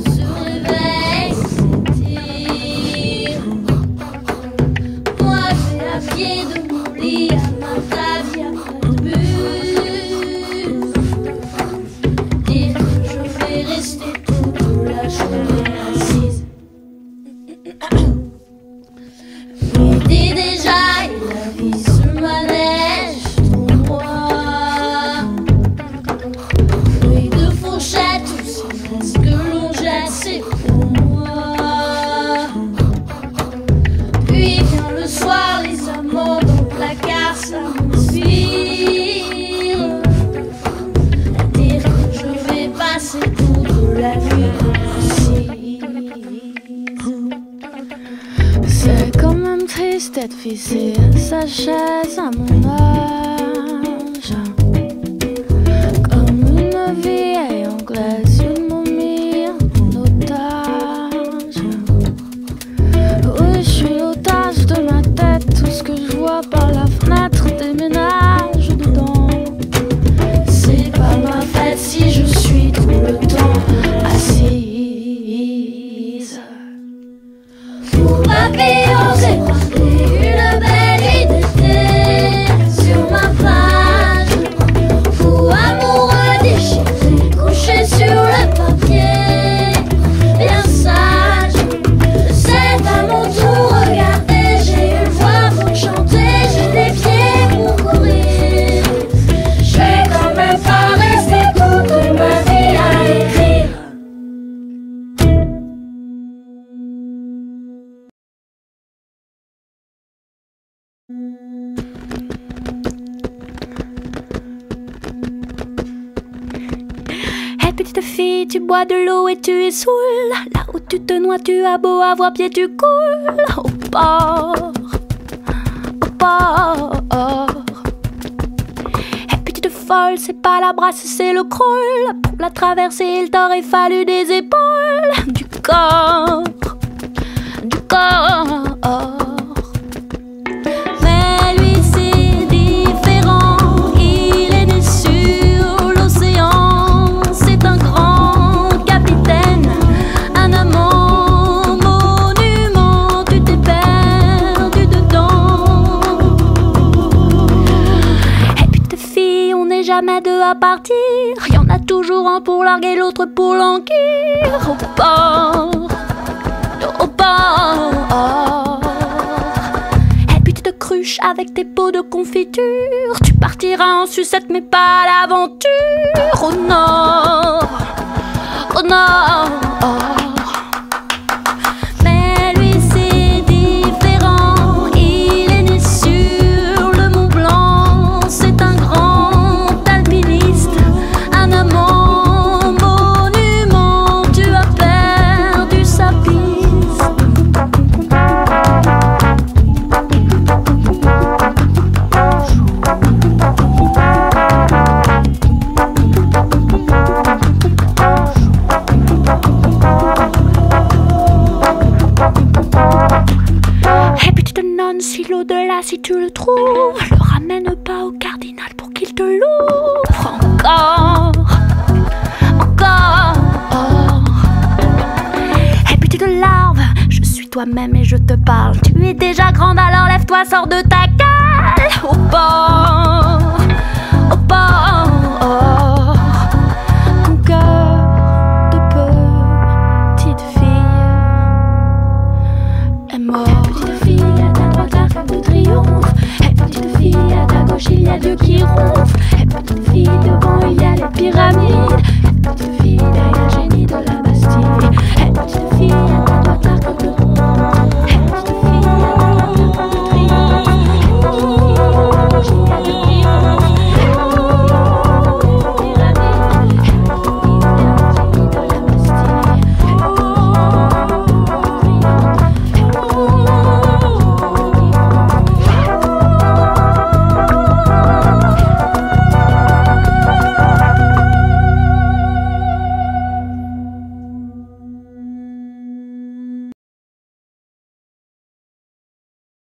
se réveille, s'étire. Moi je vais à pied de mon lit à ma table, y'a pas de but. Dire que je vais rester toute la journée assise. L'été déjà et la vie se manège ton droit. Bruit de fourchette, aussi reste que l'on jette, c'est pour moi. Puis vient le soir, les amants dans le placard, ça m'inspire. À dire que je vais passer toute la nuit assise. C'est quand même triste d'être fixé à sa chaise à mon âge. Comme une vieille anglaise, une momie en otage. Oui, je suis l'otage de ma tête, tout ce que je vois par la fenêtre déménage dedans. C'est pas ma fête si je suis tout le temps assise. Pour papillons, j'ai parlé une belle idée d'été sur ma plage. Ou amoureux déchiré, couché sur le papier, bien sage. C'est à mon tour, regardez, j'ai une voix pour chanter, j'ai des pieds pour courir. Je vais quand même pas rester toute ma vie à écrire. Hey petite fille, tu bois de l'eau et tu es saoul. Là où tu te noies, tu as beau avoir pied, tu coules. Au port, au port. Hey petite folle, c'est pas la brasse, c'est le crawl. Pour la traverser, il t'aurait fallu des épaules. Du corps, du corps. Mais lui c'est différent, il est né sur l'océan. C'est un grand capitaine, un amant monument. Tu t'es perdu dedans. Et puis tes filles, on n'est jamais deux à partir. Y en a toujours un pour larguer, l'autre pour languir. Au port, au port. Et puis tu te cruches avec tes pots de confiture. Tu partiras en sucette mais pas à l'aventure. Au nord, au nord. Mais lui c'est différent, il est né sur le Mont Blanc. C'est un grand alpiniste, un amant monument. Tu as perdu sa piste. Et puis tu te donnes si l'au-delà, si tu le trouves, le ramène pas au cardinal pour qu'il te l'ouvre. Encore, encore. Et puis tu te larves, je suis toi-même et je te parle. Tu es déjà grande, alors lève-toi, sors de ta cale. Au bord, au bord. Ton cœur de petite fille est mort. Petite fille, à ta droite l'arc de triomphe. Hey petite fille, à ta gauche il y a Dieu qui ronfle. Hey petite fille, devant il y a les pyramides. Hey petite fille,